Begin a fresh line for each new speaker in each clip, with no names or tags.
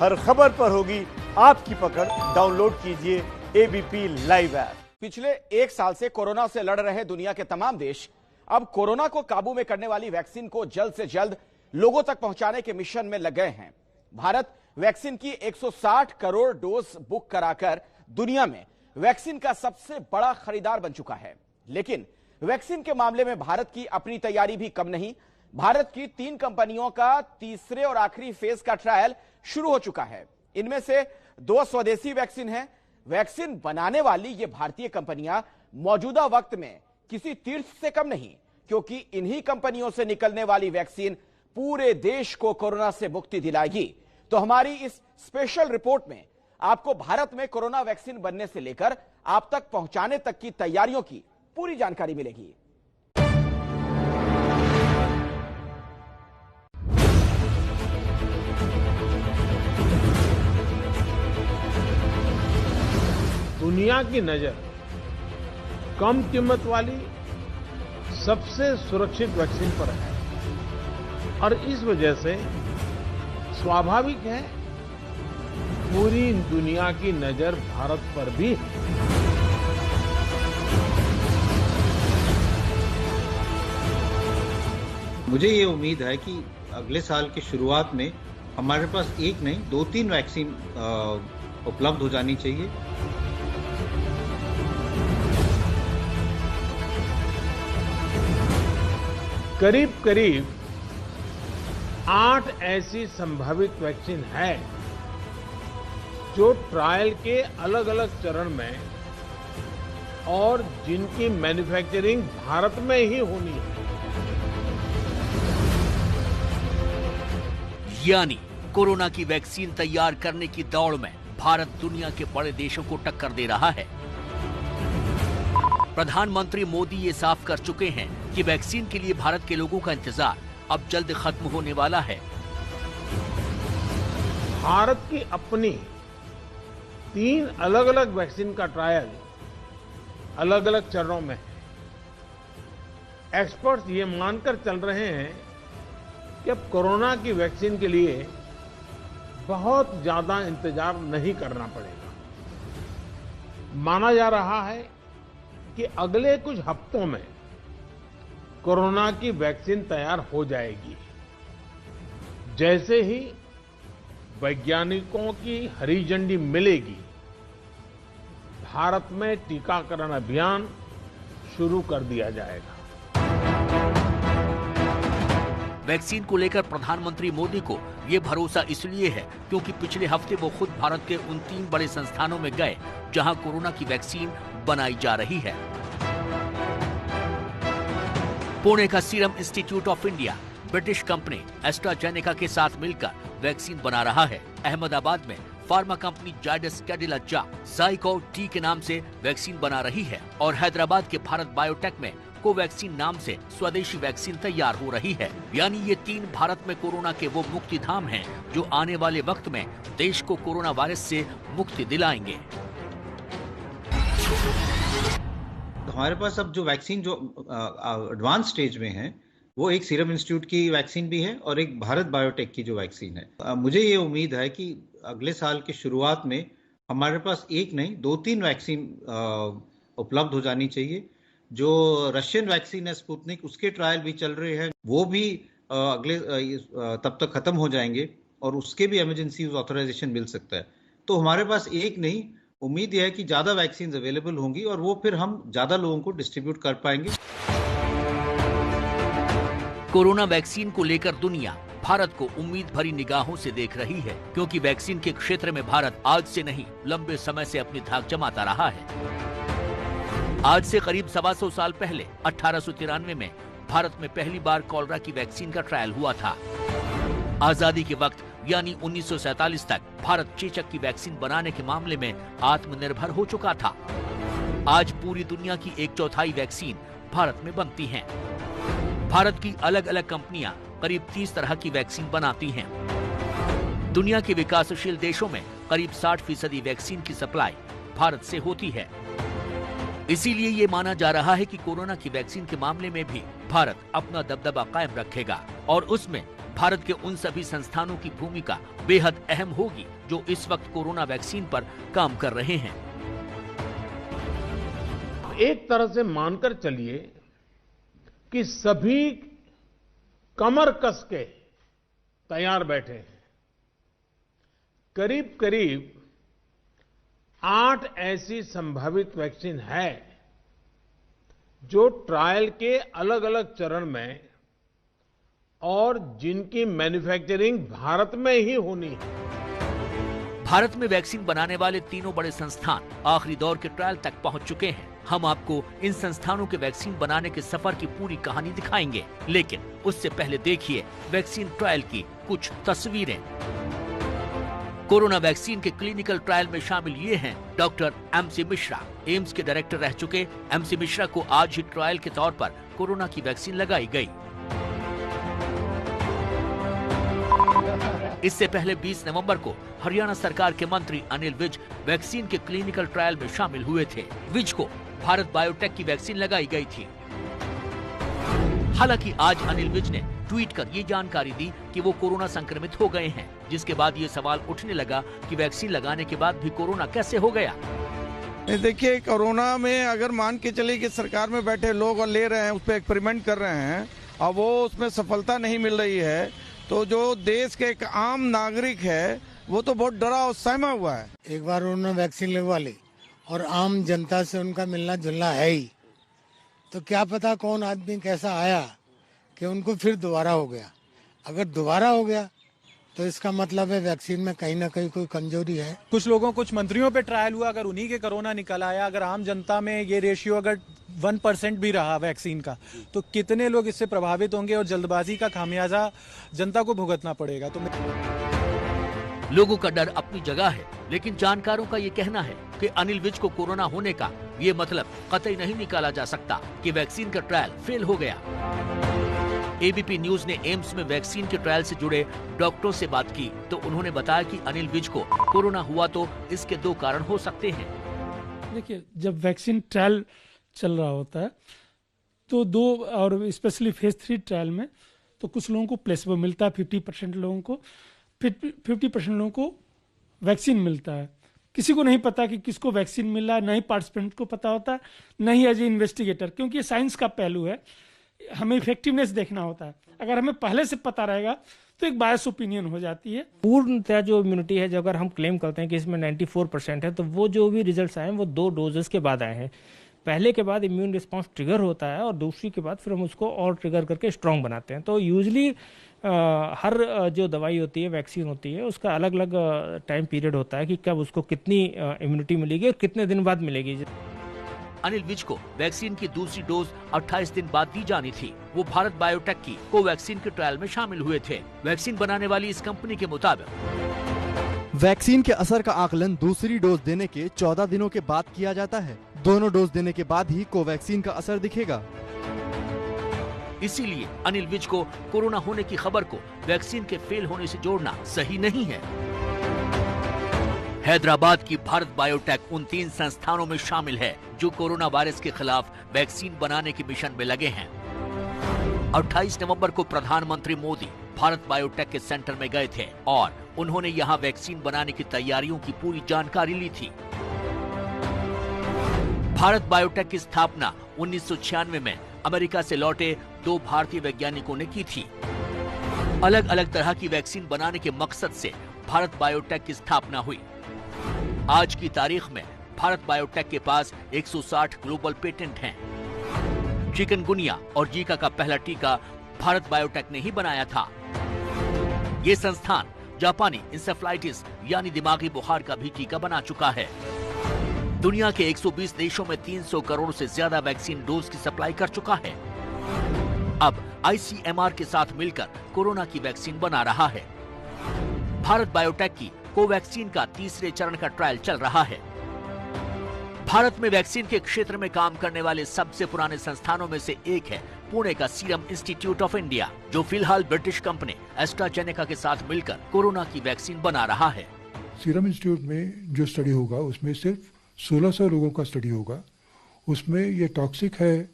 हर खबर पर होगी आपकी पकड़। डाउनलोड कीजिए एबीपी लाइव ऐप।
पिछले एक साल से कोरोना से लड़ रहे दुनिया के तमाम देश अब कोरोना को काबू में करने वाली वैक्सीन को जल्द से जल्द लोगों तक पहुंचाने के मिशन में लग गए हैं। भारत वैक्सीन की 160 करोड़ डोज बुक कराकर दुनिया में वैक्सीन का सबसे बड़ा खरीदार बन चुका है। लेकिन वैक्सीन के मामले में भारत की अपनी तैयारी भी कम नहीं। भारत की 3 कंपनियों का तीसरे और आखिरी फेज का ट्रायल शुरू हो चुका है। इनमें से 2 स्वदेशी वैक्सीन हैं। वैक्सीन बनाने वाली ये भारतीय कंपनियां मौजूदा वक्त में किसी तीर्थ से कम नहीं, क्योंकि इन्हीं कंपनियों से निकलने वाली वैक्सीन पूरे देश को कोरोना से मुक्ति दिलाएगी। तो हमारी इस स्पेशल रिपोर्ट में आपको भारत में कोरोना वैक्सीन बनने से लेकर आप तक पहुंचाने तक की तैयारियों की पूरी जानकारी मिलेगी।
दुनिया की नजर कम कीमत वाली सबसे सुरक्षित वैक्सीन पर है और इस वजह से स्वाभाविक है पूरी दुनिया की नजर भारत पर भी है।
मुझे ये उम्मीद है कि अगले साल की शुरुआत में हमारे पास एक नहीं 2-3 वैक्सीन उपलब्ध हो जानी चाहिए।
करीब करीब 8 ऐसी संभावित वैक्सीन है जो ट्रायल के अलग अलग चरण में और जिनकी मैन्युफैक्चरिंग भारत में ही होनी है।
यानी कोरोना की वैक्सीन तैयार करने की दौड़ में भारत दुनिया के बड़े देशों को टक्कर दे रहा है। प्रधानमंत्री मोदी ये साफ कर चुके हैं कि वैक्सीन के लिए भारत के लोगों का इंतजार अब जल्द खत्म होने वाला है।
भारत की अपनी 3 अलग अलग वैक्सीन का ट्रायल अलग अलग चरणों में है। एक्सपर्ट्स ये मानकर चल रहे हैं कि अब कोरोना की वैक्सीन के लिए बहुत ज्यादा इंतजार नहीं करना पड़ेगा। माना जा रहा है कि अगले कुछ हफ्तों में कोरोना की वैक्सीन तैयार हो जाएगी। जैसे ही वैज्ञानिकों की हरी झंडी मिलेगी, भारत में टीकाकरण अभियान शुरू कर दिया जाएगा।
वैक्सीन को लेकर प्रधानमंत्री मोदी को ये भरोसा इसलिए है क्योंकि पिछले हफ्ते वो खुद भारत के उन 3 बड़े संस्थानों में गए जहां कोरोना की वैक्सीन बनाई जा रही है। पुणे का Serum Institute of India British company AstraZeneca के साथ मिलकर वैक्सीन बना रहा है। अहमदाबाद में pharma company Zydus Cadila ZyCoV T के नाम से वैक्सीन बना रही है और हैदराबाद के भारत बायोटेक में कोवैक्सीन नाम से स्वदेशी वैक्सीन तैयार हो रही है। यानी ये 3 भारत में कोरोना के वो मुक्ति धाम हैं जो आने वाले वक्त में देश को कोरोना वायरस से मुक्ति दिलाएंगे।
हमारे पास अब जो वैक्सीन जो एडवांस स्टेज में है वो एक सीरम इंस्टीट्यूट की वैक्सीन भी है और एक भारत बायोटेक की जो वैक्सीन है। मुझे ये उम्मीद है कि अगले साल की शुरुआत में हमारे पास एक नहीं 2-3 वैक्सीन उपलब्ध हो जानी चाहिए। जो रशियन वैक्सीन है स्पुतनिक, उसके ट्रायल भी चल रहे हैं, वो भी अगले तब तक खत्म हो जाएंगे और उसके भी इमरजेंसी यूज ऑथराइजेशन मिल सकता है। तो हमारे पास एक नहीं, उम्मीद यह है कि ज्यादा वैक्सीन अवेलेबल होंगी और वो फिर हम ज्यादा लोगों को डिस्ट्रीब्यूट कर पाएंगे।
कोरोना वैक्सीन को लेकर दुनिया भारत को उम्मीद भरी निगाहों से देख रही है, क्योंकि वैक्सीन के क्षेत्र में भारत आज से नहीं लंबे समय से अपनी धाक जमाता रहा है। आज से करीब 125 साल पहले 1893 में भारत में पहली बार कॉलरा की वैक्सीन का ट्रायल हुआ था। आजादी के वक्त यानी 1947 तक भारत चेचक की वैक्सीन बनाने के मामले में आत्मनिर्भर हो चुका था। आज पूरी दुनिया की 1/4 वैक्सीन भारत में बनती हैं। भारत की अलग अलग कंपनियां करीब 30 तरह की वैक्सीन बनाती हैं। दुनिया के विकासशील देशों में करीब 60% वैक्सीन की सप्लाई भारत से होती है। इसीलिए ये माना जा रहा है कि कोरोना की वैक्सीन के मामले में भी भारत अपना दबदबा कायम रखेगा और उसमें भारत के उन सभी संस्थानों की भूमिका बेहद अहम होगी जो इस वक्त कोरोना वैक्सीन पर काम कर रहे हैं।
एक तरह से मानकर चलिए कि सभी कमर कस के तैयार बैठे हैं। करीब करीब 8 ऐसी संभावित वैक्सीन है जो ट्रायल के अलग अलग चरण में और जिनकी मैन्युफैक्चरिंग भारत में ही होनी है।
भारत में वैक्सीन बनाने वाले तीनों बड़े संस्थान आखिरी दौर के ट्रायल तक पहुंच चुके हैं। हम आपको इन संस्थानों के वैक्सीन बनाने के सफर की पूरी कहानी दिखाएंगे, लेकिन उससे पहले देखिए वैक्सीन ट्रायल की कुछ तस्वीरें। कोरोना वैक्सीन के क्लिनिकल ट्रायल में शामिल ये हैं डॉक्टर एमसी मिश्रा। एम्स के डायरेक्टर रह चुके एमसी मिश्रा को आज ही ट्रायल के तौर पर कोरोना की वैक्सीन लगाई गई। इससे पहले 20 नवंबर को हरियाणा सरकार के मंत्री अनिल विज वैक्सीन के क्लिनिकल ट्रायल में शामिल हुए थे। विज को भारत बायोटेक की वैक्सीन लगाई गई थी। हालांकि आज अनिल विज ने ट्वीट कर ये जानकारी दी कि वो कोरोना संक्रमित हो गए हैं, जिसके बाद ये सवाल उठने लगा कि वैक्सीन लगाने के बाद भी कोरोना कैसे हो गया।
देखिए, कोरोना में अगर मान के चलिए कि सरकार में बैठे लोग और ले रहे हैं, उस पर एक्सपेरिमेंट कर रहे हैं और वो उसमें सफलता नहीं मिल रही है, तो जो देश के एक आम नागरिक है वो तो बहुत डरा और सहमा हुआ है।
एक बार उन्होंने वैक्सीन लगवा ली और आम जनता से उनका मिलना जुलना है ही, तो क्या पता कौन आदमी कैसा आया कि उनको फिर दोबारा हो गया। अगर दोबारा हो गया तो इसका मतलब है वैक्सीन में कहीं ना कहीं कोई कमजोरी है।
कुछ लोगों, कुछ मंत्रियों पे ट्रायल हुआ, अगर उन्हीं के कोरोना निकल आया, अगर आम जनता में ये रेशियो अगर 1% भी रहा वैक्सीन का, तो कितने लोग इससे प्रभावित होंगे और जल्दबाजी का खामियाजा जनता को भुगतना पड़ेगा। तो
लोगों का डर अपनी जगह है, लेकिन जानकारों का ये कहना है कि अनिल विज को कोरोना होने का ये मतलब कतई नहीं निकाला जा सकता कि वैक्सीन का ट्रायल फेल हो गया। एबीपी न्यूज ने एम्स में वैक्सीन के ट्रायल से जुड़े डॉक्टरों से बात की तो उन्होंने बताया कि अनिल विज को कोरोना हुआ तो इसके 2 कारण हो सकते हैं।
देखिए, जब वैक्सीन ट्रायल चल रहा होता है तो 2 और स्पेशली फेज 3 ट्रायल में तो कुछ लोगों को प्लेसबो मिलता है, 50% लोगों को, 50% लोगों को वैक्सीन मिलता है। किसी को नहीं पता कि किसको वैक्सीन मिला है, नहीं पार्टिसिपेंट को पता होता है, नहीं एज ए इन्वेस्टिगेटर, क्योंकि ये साइंस का पहलू है, हमें इफेक्टिवनेस देखना होता है। अगर हमें पहले से पता रहेगा तो एक बायस ओपिनियन हो जाती है।
पूर्णतः जो इम्यूनिटी है, जो अगर हम क्लेम करते हैं कि इसमें 94% है, तो वो जो भी रिजल्ट्स आए हैं वो 2 डोजेस के बाद आए हैं। पहले के बाद इम्यून रिस्पांस ट्रिगर होता है और दूसरी के बाद फिर हम उसको और ट्रिगर करके स्ट्रांग बनाते हैं। तो यूजली हर जो दवाई होती है, वैक्सीन होती है, उसका अलग अलग टाइम पीरियड होता है कि कब उसको कितनी इम्यूनिटी मिलेगी और कितने दिन बाद मिलेगी।
अनिल विज को वैक्सीन की दूसरी डोज 28 दिन बाद दी जानी थी। वो भारत बायोटेक की कोवैक्सीन के ट्रायल में शामिल हुए थे। वैक्सीन बनाने वाली इस कंपनी के मुताबिक
वैक्सीन के असर का आकलन दूसरी डोज देने के 14 दिनों के बाद किया जाता है। दोनों डोज देने के बाद ही कोवैक्सीन का असर दिखेगा।
इसीलिए अनिल विज को कोरोना होने की खबर को वैक्सीन के फेल होने से जोड़ना सही नहीं है। हैदराबाद की भारत बायोटेक उन 3 संस्थानों में शामिल है जो कोरोना वायरस के खिलाफ वैक्सीन बनाने के मिशन में लगे हैं। 28 नवंबर को प्रधानमंत्री मोदी भारत बायोटेक के सेंटर में गए थे और उन्होंने यहां वैक्सीन बनाने की तैयारियों की पूरी जानकारी ली थी। भारत बायोटेक की स्थापना 1996 में अमेरिका से लौटे 2 भारतीय वैज्ञानिकों ने की थी। अलग अलग तरह की वैक्सीन बनाने के मकसद से भारत बायोटेक की स्थापना हुई। आज की तारीख में भारत बायोटेक के पास 160 ग्लोबल पेटेंट हैं। चिकनगुनिया और जीका का पहला टीका भारत बायोटेक ने ही बनाया था। ये संस्थान जापानी इंसेफ्लाइटिस यानी दिमागी बुखार का भी टीका बना चुका है। दुनिया के 120 देशों में 300 करोड़ से ज्यादा वैक्सीन डोज की सप्लाई कर चुका है। अब आईसीएमआर के साथ मिलकर कोरोना की वैक्सीन बना रहा है। भारत बायोटेक की कोवैक्सीन का 3रे चरण का ट्रायल चल रहा है। भारत में वैक्सीन के क्षेत्र में काम करने वाले सबसे पुराने संस्थानों में से एक है पुणे का सीरम इंस्टीट्यूट ऑफ इंडिया, जो फिलहाल ब्रिटिश कंपनी एस्ट्राजेनेका के साथ मिलकर कोरोना की वैक्सीन बना रहा है।
सीरम इंस्टीट्यूट में जो स्टडी होगा उसमें सिर्फ 1600 लोगों का स्टडी होगा। उसमें ये टॉक्सिक है,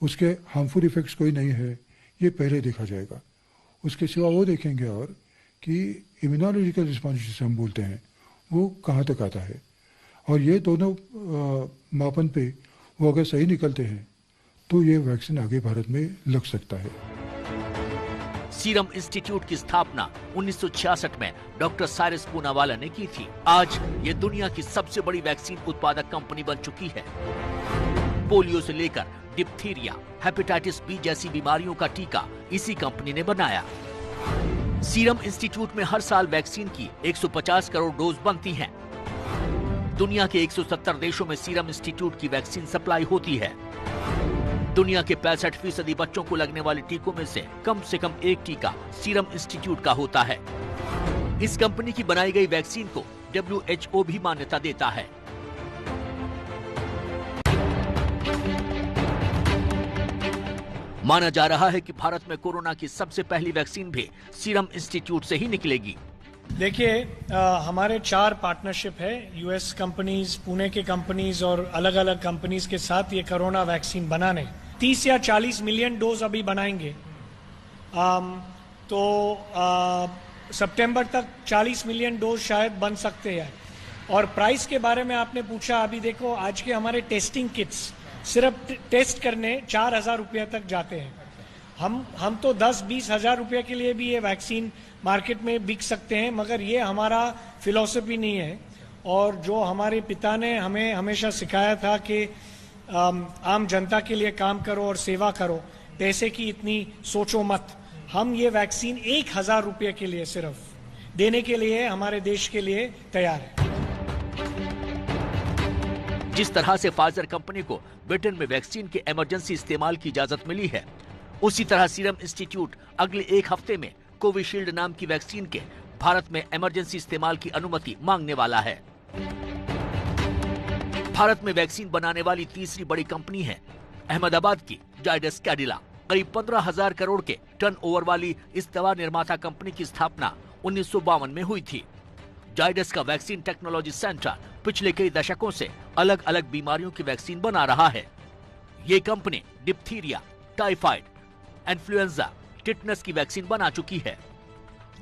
उसके हार्मफुल इफेक्ट्स कोई नहीं है, ये पहले देखा जाएगा। उसके सिवा वो देखेंगे और कि इम्यूनोलॉजिकल रिस्पॉन्स जिसे हम बोलते हैं वो कहाँ तक आता है, और ये दोनों मापन पे वो अगर सही निकलते हैं तो ये वैक्सीन आगे भारत में लग सकता है।
सीरम इंस्टीट्यूट की स्थापना 1966 में डॉक्टर साइरस पूनावाला ने की थी। आज ये दुनिया की सबसे बड़ी वैक्सीन उत्पादक कंपनी बन चुकी है। पोलियो से लेकर डिप्थीरिया, हेपेटाइटिस बी जैसी बीमारियों का टीका इसी कंपनी ने बनाया। सीरम इंस्टीट्यूट में हर साल वैक्सीन की 150 करोड़ डोज बनती हैं। दुनिया के 170 देशों में सीरम इंस्टीट्यूट की वैक्सीन सप्लाई होती है। दुनिया के 65% बच्चों को लगने वाले टीकों में से कम एक टीका सीरम इंस्टीट्यूट का होता है। इस कंपनी की बनाई गई वैक्सीन को WHO भी मान्यता देता है। माना जा रहा है कि भारत में कोरोना की सबसे पहली वैक्सीन भी सीरम इंस्टीट्यूट से ही निकलेगी।
देखिए, हमारे 4 पार्टनरशिप है, यूएस कंपनीज, पुणे के कंपनीज और अलग अलग कंपनीज के साथ ये कोरोना वैक्सीन बनाने 30 या 40 मिलियन डोज अभी बनाएंगे। सितंबर तक 40 मिलियन डोज शायद बन सकते हैं। और प्राइस के बारे में आपने पूछा, अभी देखो आज के हमारे टेस्टिंग किट्स सिर्फ टेस्ट करने 4,000 रुपये तक जाते हैं। हम तो 10-20 हजार रुपये के लिए भी ये वैक्सीन मार्केट में बिक सकते हैं, मगर ये हमारा फिलॉसफी नहीं है। और जो हमारे पिता ने हमें हमेशा सिखाया था कि आम जनता के लिए काम करो और सेवा करो, पैसे की इतनी सोचो मत। हम ये वैक्सीन 1,000 रुपये के लिए सिर्फ देने के लिए हमारे देश के लिए तैयार है।
जिस तरह से फाइजर कंपनी को ब्रिटेन में वैक्सीन के इमरजेंसी इस्तेमाल की इजाजत मिली है, उसी तरह सीरम इंस्टीट्यूट अगले 1 हफ्ते में कोविशील्ड नाम की वैक्सीन के भारत में इमरजेंसी इस्तेमाल की अनुमति मांगने वाला है। भारत में वैक्सीन बनाने वाली तीसरी बड़ी कंपनी है अहमदाबाद की जायडस कैडिला। करीब 15,000 करोड़ के टर्नओवर वाली इस दवा निर्माता कंपनी की स्थापना 1952 में हुई थी। जायडस का वैक्सीन टेक्नोलॉजी सेंटर पिछले कई दशकों से अलग अलग बीमारियों की वैक्सीन बना रहा है। ये company diphtheria, typhoid, influenza, tetanus की वैक्सीन बना चुकी है।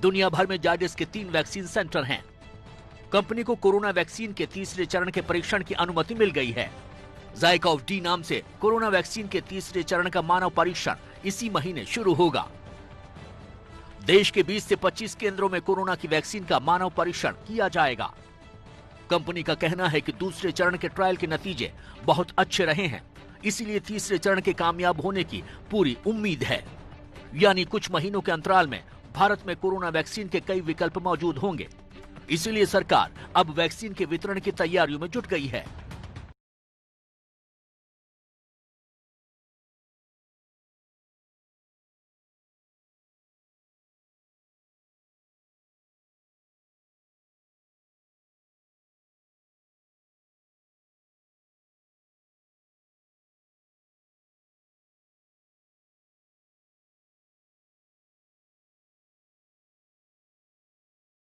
दुनिया भर में जायडस के 3 वैक्सीन सेंटर हैं। कंपनी को कोरोना वैक्सीन के तीसरे चरण के परीक्षण की अनुमति मिल गई है। ज़ाइकोव-डी नाम से कोरोना वैक्सीन के तीसरे चरण का मानव परीक्षण इसी महीने शुरू होगा। देश के 20 से 25 केंद्रों में कोरोना की वैक्सीन का मानव परीक्षण किया जाएगा। कंपनी का कहना है कि दूसरे चरण के ट्रायल के नतीजे बहुत अच्छे रहे हैं, इसीलिए तीसरे चरण के कामयाब होने की पूरी उम्मीद है। यानी कुछ महीनों के अंतराल में भारत में कोरोना वैक्सीन के कई विकल्प मौजूद होंगे। इसीलिए सरकार अब वैक्सीन के वितरण की तैयारियों में जुट गई है।